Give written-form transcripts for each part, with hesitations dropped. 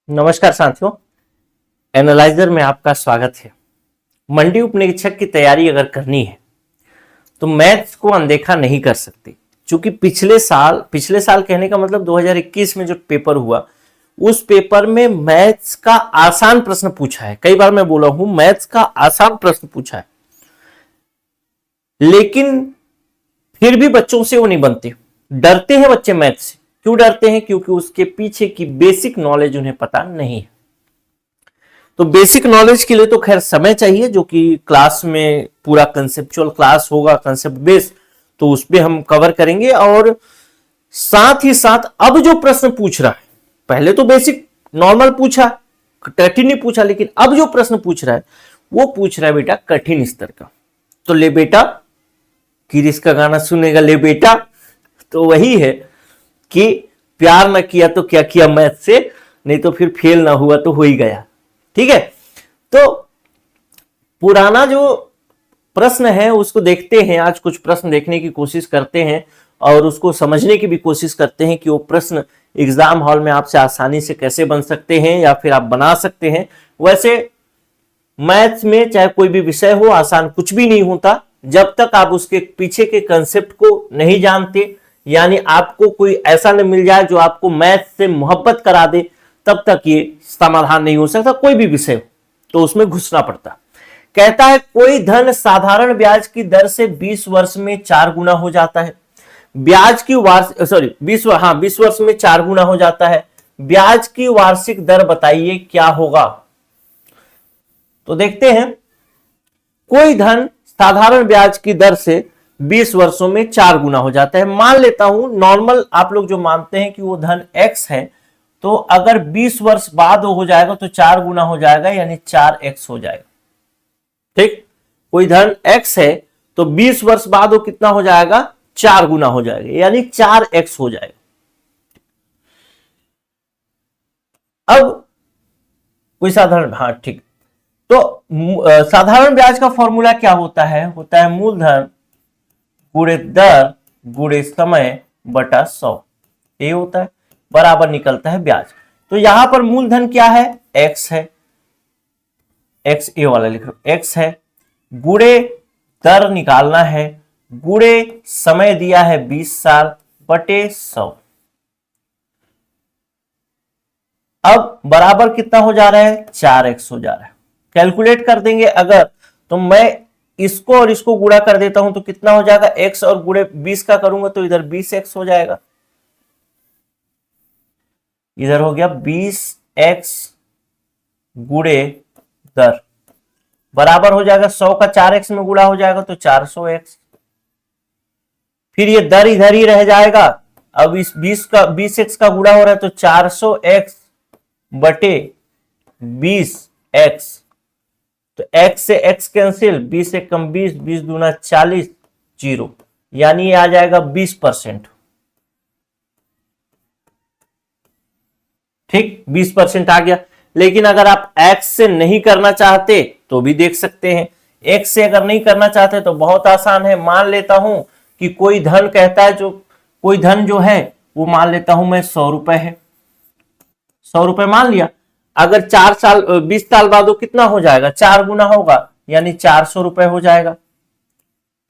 नमस्कार साथियों, एनालाइजर में आपका स्वागत है। मंडी उपनिरीक्षक की तैयारी अगर करनी है तो मैथ्स को अनदेखा नहीं कर सकते, क्योंकि पिछले साल कहने का मतलब 2021 में जो पेपर हुआ उस पेपर में मैथ्स का आसान प्रश्न पूछा है। कई बार मैं बोला हूं मैथ्स का आसान प्रश्न पूछा है, लेकिन फिर भी बच्चों से वो नहीं बनते। डरते हैं बच्चे मैथ्स से। क्यों डरते हैं? क्योंकि उसके पीछे की बेसिक नॉलेज उन्हें पता नहीं है। तो बेसिक नॉलेज के लिए तो खैर समय चाहिए, जो कि क्लास में पूरा कंसेप्चुअल क्लास होगा, कंसेप्ट बेस्ड, तो उस पर हम कवर करेंगे। और साथ ही साथ अब जो प्रश्न पूछ रहा है, पहले तो बेसिक नॉर्मल पूछा, कठिन नहीं पूछा, लेकिन अब जो प्रश्न पूछ रहा है वो पूछ रहा है बेटा कठिन स्तर का। तो ले बेटा, किरिस का गाना सुनेगा ले बेटा, तो वही है कि प्यार न किया तो क्या किया मैथ से, नहीं तो फिर फेल ना हुआ तो हो ही गया। ठीक है, तो पुराना जो प्रश्न है उसको देखते हैं। आज कुछ प्रश्न देखने की कोशिश करते हैं और उसको समझने की भी कोशिश करते हैं कि वो प्रश्न एग्जाम हॉल में आपसे आसानी से कैसे बन सकते हैं या फिर आप बना सकते हैं। वैसे मैथ्स में चाहे कोई भी विषय हो, आसान कुछ भी नहीं होता जब तक आप उसके पीछे के कंसेप्ट को नहीं जानते। यानी आपको कोई ऐसा न मिल जाए जो आपको मैथ से मोहब्बत करा दे, तब तक ये समाधान नहीं हो सकता। कोई भी विषय हो तो उसमें घुसना पड़ता। कहता है कोई धन साधारण ब्याज की दर से 20 वर्ष में 4 गुना हो जाता है। ब्याज की 20 वर्ष में 4 गुना हो जाता है। ब्याज की वार्षिक दर बताइए क्या होगा। तो देखते हैं, कोई धन साधारण ब्याज की दर से 20 वर्षों में 4 गुना हो जाता है। मान लेता हूं, नॉर्मल आप लोग जो मानते हैं कि वो धन x है, तो अगर 20 वर्ष बाद हो जाएगा तो 4 गुना हो जाएगा, यानी 4x हो जाएगा। ठीक, कोई धन x है तो 20 वर्ष बाद वो कितना हो जाएगा? 4 गुना हो जाएगा, यानी 4x हो जाएगा। अब कोई साधारण, हाँ ठीक, तो साधारण ब्याज का फॉर्मूला क्या होता है? होता है मूलधन गुणे दर गुणे समय बटा 100। ये होता है, बराबर निकलता है ब्याज। तो यहां पर मूलधन क्या है? x है, x ए वाला लिख लो, x है, गुणे दर निकालना है, गुणे समय दिया है 20 साल बटे 100। अब बराबर कितना हो जा रहा है? 4x हो जा रहा है। कैलकुलेट कर देंगे अगर, तो मैं इसको और इसको गुणा कर देता हूं तो कितना हो जाएगा? x और गुणे 20 का करूंगा तो इधर 20x हो जाएगा, इधर हो गया 20x गुणे दर, बराबर हो जाएगा 100 का 4x में गुणा हो जाएगा तो 400x। फिर ये दर इधर ही रह जाएगा। अब इस 20x का गुणा हो रहा है तो 400x बटे 20x, तो x से x कैंसिल, 20 से कम 20, 20 दूना 40, 0, यानी ये आ जाएगा 20%। ठीक, 20% आ गया। लेकिन अगर आप x से नहीं करना चाहते तो भी देख सकते हैं। x से अगर नहीं करना चाहते तो बहुत आसान है। मान लेता हूं कि कोई धन कहता है, कोई धन जो है वो मान लेता हूं मैं 100 रुपए है, 100 रुपए मान लिया। अगर 20 साल बाद वो कितना हो जाएगा? 4 गुना होगा, यानी 400 रुपए हो जाएगा।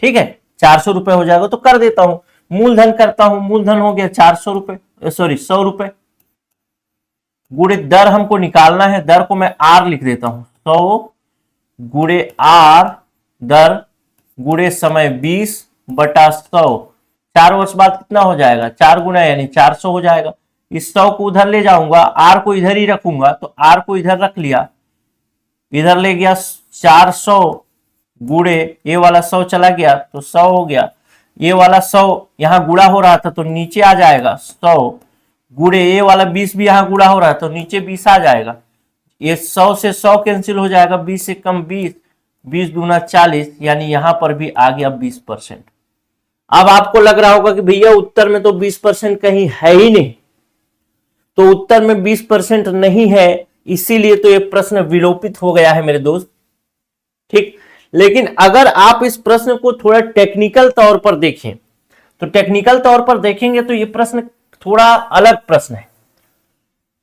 ठीक है, 400 रुपए हो जाएगा। तो कर देता हूं, मूलधन करता हूं, मूलधन हो गया 400 रुपए, 100 रुपए, गुणे दर हमको निकालना है, दर को मैं r लिख देता हूं, 100 गुणे r दर गुणे समय 20 बटा 100। 4 वर्ष बाद कितना हो जाएगा? 4 गुना यानी 400 हो जाएगा। इस 100 को उधर ले जाऊंगा, r को इधर ही रखूंगा, तो r को इधर रख लिया, इधर ले गया 400 गुणे ये वाला 100 चला गया तो 100 हो गया। ये वाला 100 यहां गुणा हो रहा था तो नीचे आ जाएगा 100 गुणे ये वाला 20 भी यहां गुणा हो रहा है तो नीचे 20 आ जाएगा। ये 100 से 100 कैंसिल हो जाएगा, 20 से कम 20, 20 दूना 40, यानी यहां पर भी आ गया 20%। अब आपको लग रहा होगा कि भैया उत्तर में तो 20% कहीं है ही नहीं, तो उत्तर में 20% नहीं है, इसीलिए तो ये प्रश्न विलोपित हो गया है मेरे दोस्त। ठीक, लेकिन अगर आप इस प्रश्न को थोड़ा टेक्निकल तौर पर देखें, तो टेक्निकल तौर पर देखेंगे तो ये प्रश्न थोड़ा अलग प्रश्न है।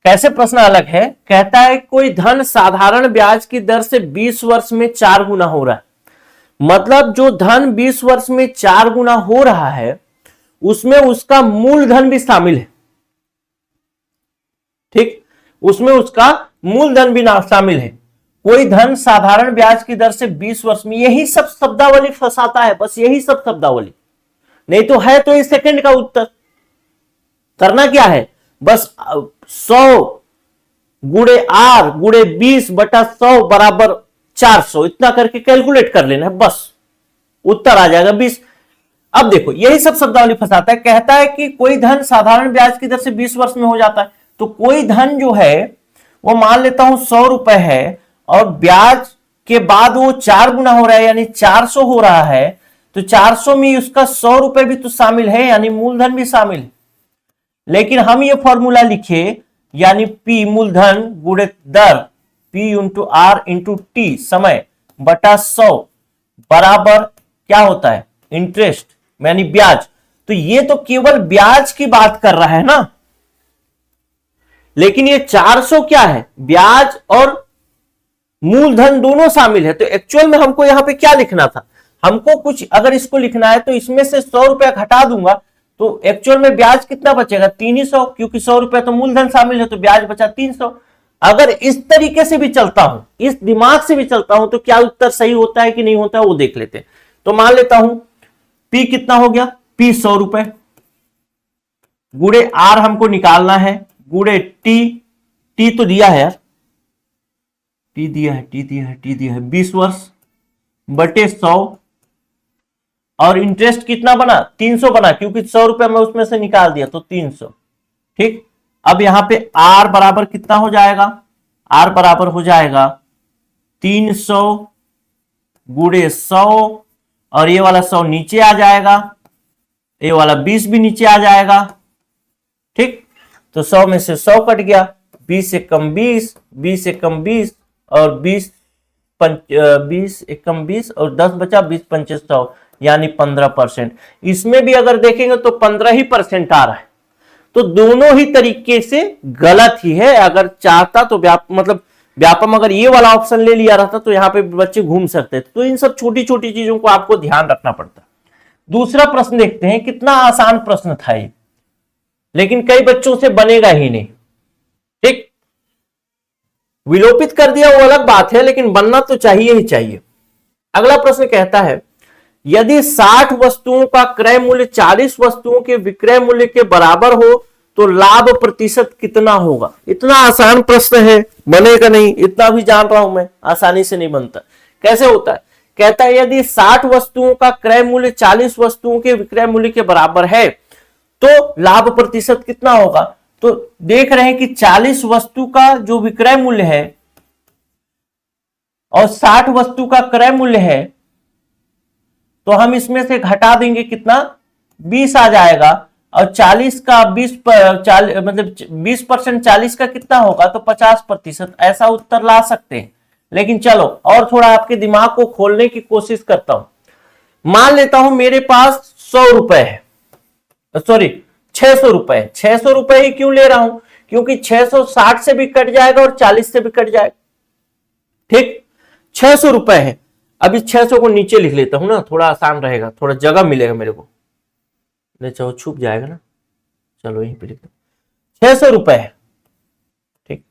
कैसे प्रश्न अलग है, कहता है कोई धन साधारण ब्याज की दर से 20 वर्ष में 4 गुना हो रहा है। मतलब जो धन 20 वर्ष में 4 गुना हो रहा है उसमें उसका मूलधन भी शामिल है। ठीक, उसमें उसका मूलधन भी शामिल है। कोई धन साधारण ब्याज की दर से 20 वर्ष में, यही सब शब्दावली फंसाता है, बस यही सब शब्दावली, नहीं तो है तो इस सेकंड का उत्तर। करना क्या है, बस 100 गुणे R गुणे 20 बटा 100 बराबर 400, इतना करके कैलकुलेट कर लेना है, बस उत्तर आ जाएगा 20। अब देखो यही सब शब्दावली फंसाता है। कहता है कि कोई धन साधारण ब्याज की दर से 20 वर्ष में हो जाता है, तो कोई धन जो है वो मान लेता हूं 100 रुपए है और ब्याज के बाद वो 4 गुना हो रहा है यानी 400 हो रहा है, तो 400 में उसका 100 रुपए भी तो शामिल है यानी मूलधन भी शामिल है। लेकिन हम ये फॉर्मूला लिखे यानी P मूलधन गुणे दर P into R into T समय बटा 100 बराबर क्या होता है, इंटरेस्ट यानी ब्याज। तो ये तो केवल ब्याज की बात कर रहा है ना, लेकिन ये 400 क्या है, ब्याज और मूलधन दोनों शामिल है। तो एक्चुअल में हमको यहां पे क्या लिखना था, हमको कुछ अगर इसको लिखना है तो इसमें से 100 रुपया घटा दूंगा तो एक्चुअल में ब्याज कितना बचेगा, 300, क्योंकि 100 रुपया तो मूलधन शामिल है तो ब्याज बचा 300। अगर इस तरीके से भी चलता हूं, इस दिमाग से भी चलता हूं, तो क्या उत्तर सही होता है कि नहीं होता है वो देख लेते हैं। तो मान लेता हूं P कितना हो गया, P 100 रुपए गुणे R हमको निकालना है गुणे T तो दिया है यार, T दिया है 20 वर्ष बटे 100 और इंटरेस्ट कितना बना 300 बना, क्योंकि 100 रुपया मैं उसमें से निकाल दिया तो 300। ठीक, अब यहां पे R बराबर कितना हो जाएगा, R बराबर हो जाएगा 300 गुणे 100 और ये वाला 100 नीचे आ जाएगा, ये वाला 20 भी नीचे आ जाएगा। ठीक, तो 100 में से 100 कट गया, 20 से कम 20, 20 से कम 20 और 20 एकम 20 और 10 बचा, 20 पंचे 100 यानी 15%। इसमें भी अगर देखेंगे तो 15 ही % आ रहा है। तो दोनों ही तरीके से गलत ही है। अगर चाहता तो व्यापम अगर ये वाला ऑप्शन ले लिया रहता तो यहां पे बच्चे घूम सकते थे। तो इन सब छोटी छोटी चीजों को आपको ध्यान रखना पड़ता। दूसरा प्रश्न देखते हैं, कितना आसान प्रश्न था ये, लेकिन कई बच्चों से बनेगा ही नहीं। ठीक, विलोपित कर दिया वो अलग बात है, लेकिन बनना तो चाहिए ही चाहिए। अगला प्रश्न कहता है यदि 60 वस्तुओं का क्रय मूल्य 40 वस्तुओं के विक्रय मूल्य के बराबर हो तो लाभ प्रतिशत कितना होगा। इतना आसान प्रश्न है, बनेगा नहीं, इतना भी जान रहा हूं मैं, आसानी से नहीं बनता। कैसे होता है, कहता है यदि 60 वस्तुओं का क्रय मूल्य 40 वस्तुओं के विक्रय मूल्य के बराबर है तो लाभ प्रतिशत कितना होगा। तो देख रहे हैं कि 40 वस्तु का जो विक्रय मूल्य है और 60 वस्तु का क्रय मूल्य है, तो हम इसमें से घटा देंगे कितना, 20 आ जाएगा और 40 का 20% 40 का कितना होगा तो 50%। ऐसा उत्तर ला सकते हैं। लेकिन चलो और थोड़ा आपके दिमाग को खोलने की कोशिश करता हूं। मान लेता हूं मेरे पास 100 रुपए है, सॉरी 600 रुपए है। 600 रुपए ही क्यों ले रहा हूं, क्योंकि 600 60 से भी कट जाएगा और 40 से भी कट जाएगा। ठीक, 600 रुपए है। अभी 600 को नीचे लिख लेता हूं ना, थोड़ा आसान रहेगा, थोड़ा जगह मिलेगा मेरे को, नहीं चलो छुप जाएगा ना, चलो यहीं पे लिख दो। 600 रुपए है। ठीक,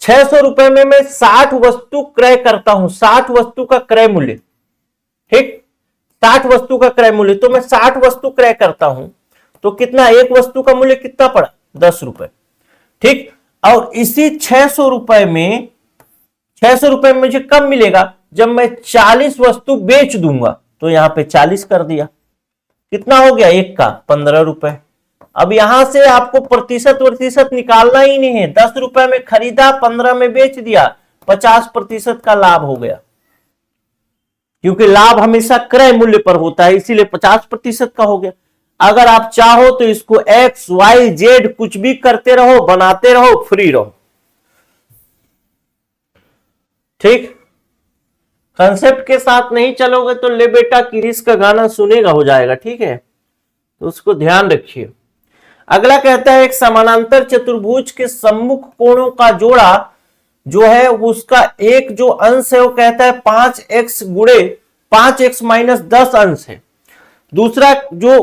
600 रुपए में मैं 60 वस्तु क्रय करता हूं, 60 वस्तु का क्रय मूल्य। ठीक, 60 वस्तु का क्रय मूल्य, तो मैं 60 वस्तु क्रय करता हूं तो कितना, एक वस्तु का मूल्य कितना पड़ा, 10 रुपए। ठीक, और इसी 600 रुपए में 600 रुपए में मुझे कब मिलेगा, जब मैं 40 वस्तु बेच दूंगा। तो यहां पे 40 कर दिया, कितना हो गया, एक का 15 रुपए। अब यहां से आपको प्रतिशत निकालना ही नहीं है। 10 रुपए में खरीदा, 15 में बेच दिया, 50% का लाभ हो गया, क्योंकि लाभ हमेशा क्रय मूल्य पर होता है, इसीलिए 50% का हो गया। अगर आप चाहो तो इसको X, Y, Z कुछ भी करते रहो, बनाते रहो, फ्री रहो। ठीक, कंसेप्ट के साथ नहीं चलोगे तो ले बेटा किरिस का गाना सुनेगा हो जाएगा। ठीक है, तो उसको ध्यान रखिए। अगला कहता है एक समानांतर चतुर्भुज के सम्मुख कोणों का जोड़ा जो है उसका एक जो अंश है वो कहता है 5x गुणे 5x माइनस 10 अंश है। दूसरा जो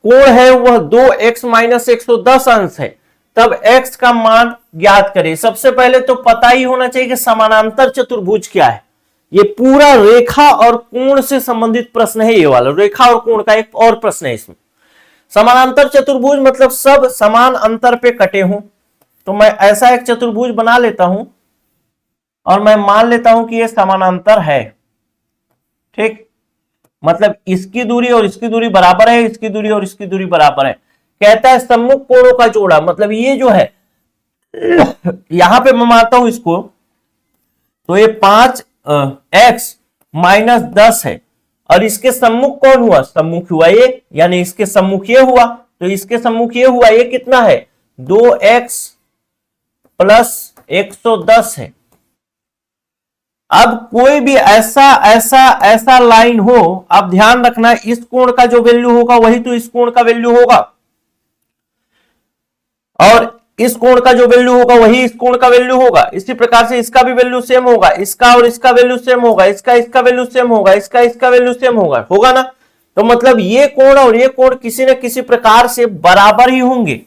कोण है वह 2x माइनस 110 अंश है। तब x का मान ज्ञात करें। सबसे पहले तो पता ही होना चाहिए कि समानांतर चतुर्भुज क्या है। ये पूरा रेखा और कोण से संबंधित प्रश्न है। ये वाला रेखा और कोण का एक और प्रश्न है इसमें। समानांतर चतुर्भुज मतलब सब समान अंतर पे कटे हों। तो मैं ऐसा एक चतुर्भुज बना लेता हूं और मैं मान लेता हूं कि ये समानांतर है। ठीक, मतलब इसकी दूरी और इसकी दूरी बराबर है, इसकी दूरी और इसकी दूरी बराबर है। कहता है सम्मुख कोणों का जोड़ा, मतलब ये जो है यहां पे मैं मानता हूं इसको, तो ये 5x माइनस 10 है और इसके सम्मुख कौन हुआ? सम्मुख हुआ ये, यानी इसके सम्मुख ये हुआ। तो इसके सम्मुख ये हुआ, ये कितना है? 2x प्लस 110 है। अब कोई भी ऐसा लाइन हो, अब ध्यान रखना इस कोण का जो वैल्यू होगा वही तो इस कोण का वैल्यू होगा, और इस कोण का जो वैल्यू होगा वही इस कोण का वैल्यू होगा। इसी प्रकार से इसका भी वैल्यू सेम होगा, इसका और इसका वैल्यू सेम होगा, इसका वैल्यू सेम होगा, इसका वैल्यू सेम होगा ना। तो मतलब ये कोण और ये कोण किसी न किसी प्रकार से बराबर ही होंगे।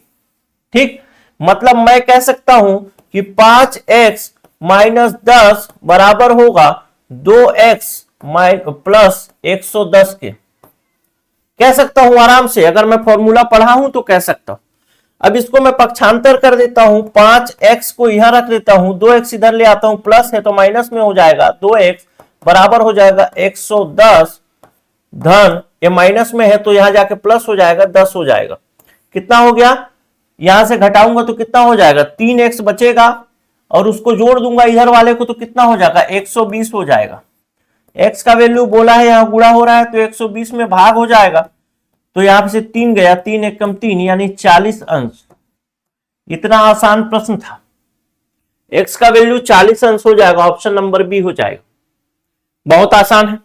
ठीक, मतलब मैं कह सकता हूं कि 5x माइनस 10 बराबर होगा 2x प्लस 110 के। कह सकता हूं आराम से, अगर मैं फॉर्मूला पढ़ा हूं तो कह सकता हूं। अब इसको मैं पक्षांतर कर देता हूं, 5x को यहां रख देता हूं, 2x इधर ले आता हूं, प्लस है तो माइनस में हो जाएगा, 2x बराबर हो जाएगा 110 धन, ये माइनस में है तो यहां जाके प्लस हो जाएगा, 10 हो जाएगा। कितना हो गया? यहां से घटाऊंगा तो कितना हो जाएगा? 3x बचेगा और उसको जोड़ दूंगा इधर वाले को तो कितना हो जाएगा? 120 हो जाएगा। x का वैल्यू बोला है, यहां गुणा हो रहा है तो 120 में भाग हो जाएगा, तो यहां से 3 गया, 3 एकम 3 यानी 40 अंश। इतना आसान प्रश्न था। x का वैल्यू 40 अंश हो जाएगा, ऑप्शन नंबर बी हो जाएगा। बहुत आसान है।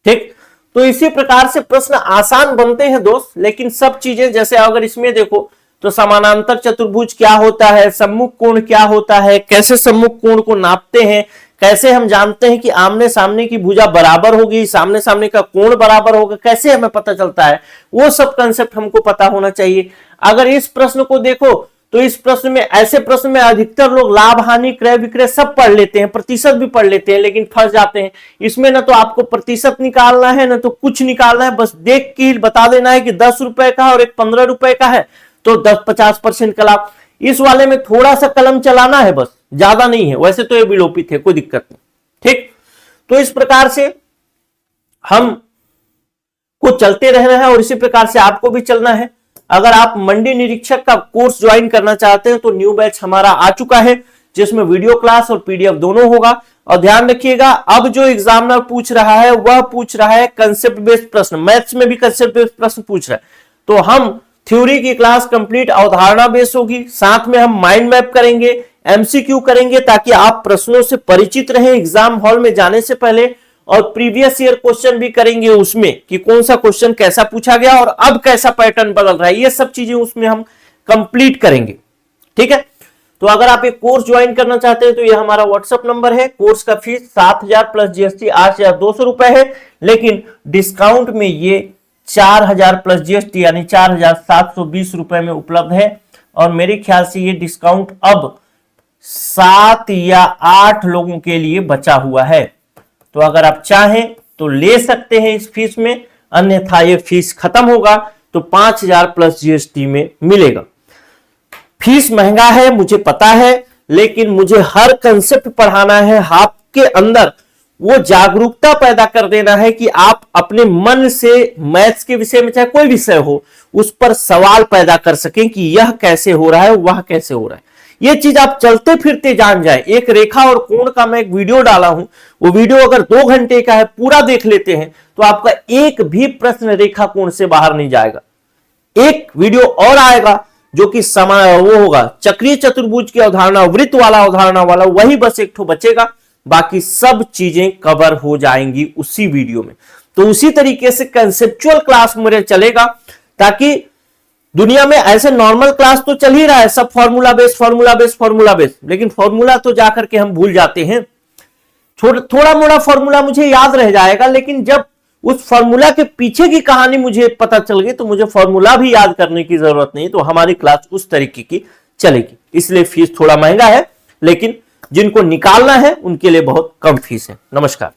ठीक, तो इसी प्रकार से प्रश्न आसान बनते हैं दोस्त, लेकिन सब चीजें जैसे अगर इसमें देखो तो समानांतर चतुर्भुज क्या होता है, सम्मुख कोण क्या होता है, कैसे सम्मुख कोण को नापते हैं, कैसे हम जानते हैं कि आमने सामने की भुजा बराबर होगी, सामने सामने का कोण बराबर होगा, कैसे हमें पता चलता है, वो सब कंसेप्ट हमको पता होना चाहिए। अगर इस प्रश्न को देखो तो इस प्रश्न में, ऐसे प्रश्न में अधिकतर लोग लाभ हानि क्रय विक्रय सब पढ़ लेते हैं, प्रतिशत भी पढ़ लेते हैं, लेकिन फंस जाते हैं। इसमें ना तो आपको प्रतिशत निकालना है ना तो कुछ निकालना है, बस देख के ही बता देना है कि 10 रुपए का और एक 15 रुपए का है तो 10-50% का लाभ। इस वाले में थोड़ा सा कलम चलाना है, बस ज्यादा नहीं है, वैसे तो ये विलोपित है, कोई दिक्कत नहीं। ठीक, तो इस प्रकार से हम को चलते रहना है और इसी प्रकार से आपको भी चलना है। अगर आप मंडी निरीक्षक का कोर्स ज्वाइन करना चाहते हैं तो न्यू बैच हमारा आ चुका है, जिसमें वीडियो क्लास और पीडीएफ दोनों होगा। और ध्यान रखिएगा, अब जो एग्जामिनर पूछ रहा है वह पूछ रहा है कंसेप्ट बेस्ड प्रश्न, मैथ्स में भी कंसेप्ट बेस्ड प्रश्न पूछ रहा है। तो हम थ्योरी की क्लास कंप्लीट अवधारणा बेस होगी, साथ में हम माइंड मैप करेंगे, एमसीक्यू करेंगे, ताकि आप प्रश्नों से परिचित रहें एग्जाम हॉल में जाने से पहले, और प्रीवियस ईयर क्वेश्चन भी करेंगे उसमें कि कौन सा क्वेश्चन कैसा पूछा गया और अब कैसा पैटर्न बदल रहा है, ये सब चीजें उसमें हम कंप्लीट करेंगे। ठीक है, तो अगर आप एक कोर्स ज्वाइन करना चाहते हैं तो ये हमारा व्हाट्सएप नंबर है। कोर्स का फीस 7000 प्लस जीएसटी 8200 रुपए है, लेकिन डिस्काउंट में ये 4000 प्लस जीएसटी यानी 4720 रुपए में उपलब्ध है। और मेरे ख्याल से ये डिस्काउंट अब 7 या 8 लोगों के लिए बचा हुआ है, तो अगर आप चाहें तो ले सकते हैं इस फीस में, अन्यथा ये फीस खत्म होगा तो 5000 प्लस जीएसटी में मिलेगा। फीस महंगा है मुझे पता है, लेकिन मुझे हर कंसेप्ट पढ़ाना है, आपके अंदर वो जागरूकता पैदा कर देना है कि आप अपने मन से मैथ्स के विषय में चाहे कोई विषय हो उस पर सवाल पैदा कर सकें कि यह कैसे हो रहा है, वह कैसे हो रहा है। ये चीज आप चलते फिरते जान जाए। एक रेखा और कोण का मैं एक वीडियो डाला हूं, वो वीडियो अगर 2 घंटे का है, पूरा देख लेते हैं तो आपका एक भी प्रश्न रेखा कोण से बाहर नहीं जाएगा। एक वीडियो और आएगा जो कि वो होगा चक्रीय चतुर्भुज की अवधारणा, वृत्त वाला अवधारणा वाला, वही बस एक ठो बचेगा, बाकी सब चीजें कवर हो जाएंगी उसी वीडियो में। तो उसी तरीके से कंसेप्चुअल क्लास मेरे चलेगा, ताकि दुनिया में ऐसे नॉर्मल क्लास तो चल ही रहा है, सब formula based formula based formula based, लेकिन फॉर्मूला तो जाकर के हम भूल जाते हैं। थोड़ा मोड़ा फॉर्मूला मुझे याद रह जाएगा, लेकिन जब उस फॉर्मूला के पीछे की कहानी मुझे पता चल गई तो मुझे फॉर्मूला भी याद करने की जरूरत नहीं, तो हमारी क्लास उस तरीके की चलेगी। इसलिए फीस थोड़ा महंगा है, लेकिन जिनको निकालना है उनके लिए बहुत कम फीस है। नमस्कार।